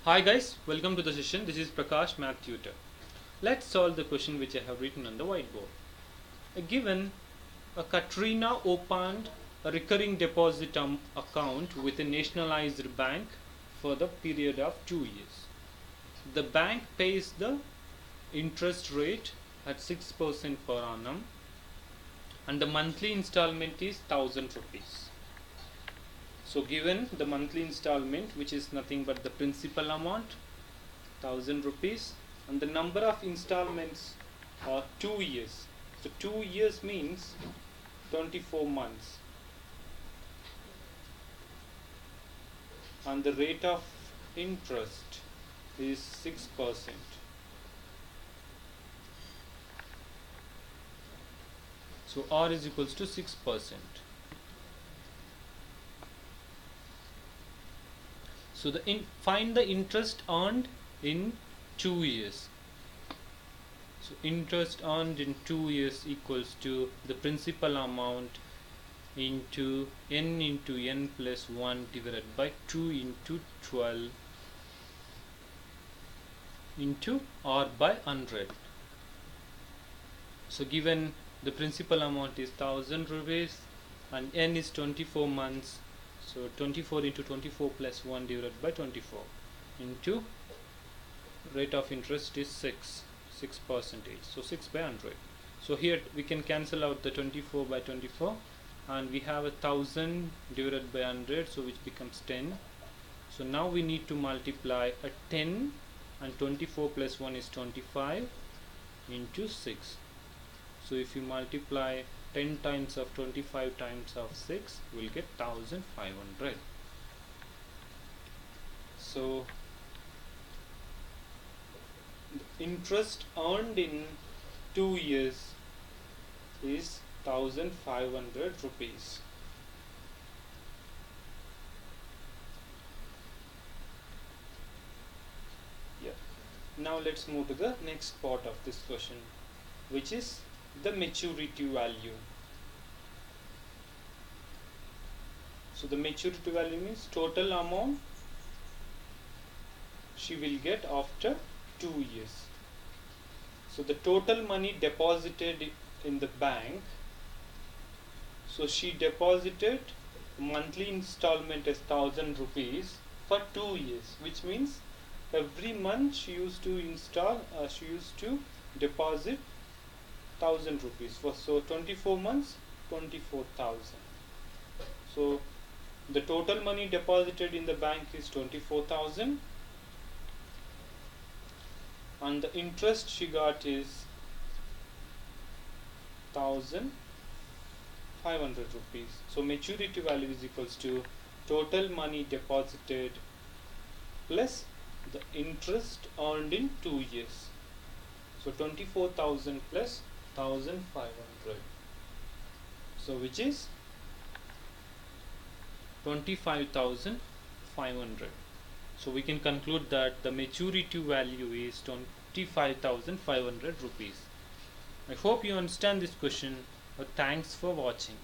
Hi guys, welcome to the session. This is Prakash, Math Tutor. Let's solve the question which I have written on the whiteboard. Given a Katrina opened a recurring deposit account with a nationalized bank for the period of 2 years. The bank pays the interest rate at 6% per annum and the monthly installment is 1000 rupees. So given the monthly installment, which is nothing but the principal amount 1000 rupees, and the number of installments are 2 years. So 2 years means 24 months, and the rate of interest is 6%. So R is equals to 6%. So find the interest earned in 2 years. So interest earned in 2 years equals to the principal amount into n plus 1 divided by 2 into 12 into R by 100. So given the principal amount is 1000 rupees and n is 24 months, so 24 into 24 plus 1 divided by 24 into rate of interest is 6 percentage, so 6 by 100. So here we can cancel out the 24 by 24 and we have 1000 divided by 100, so which becomes 10. So now we need to multiply a 10 and 24 plus 1 is 25 into 6. So if you multiply 10 times of 25 times of 6, we'll get 1500. So the interest earned in 2 years is 1500 rupees. Yeah. Now let's move to the next part of this question, which is the maturity value. So the maturity value means total amount she will get after 2 years. So the total money deposited in the bank, so she deposited monthly installment as 1000 rupees for 2 years, which means every month she used to deposit 1000 rupees for, so 24 months 24,000. So the total money deposited in the bank is 24,000 and the interest she got is 1500 rupees. So maturity value is equals to total money deposited plus the interest earned in 2 years. So 24,000 plus 1500, so which is 25,500. So we can conclude that the maturity value is 25,500 rupees. I hope you understand this question. Thanks for watching.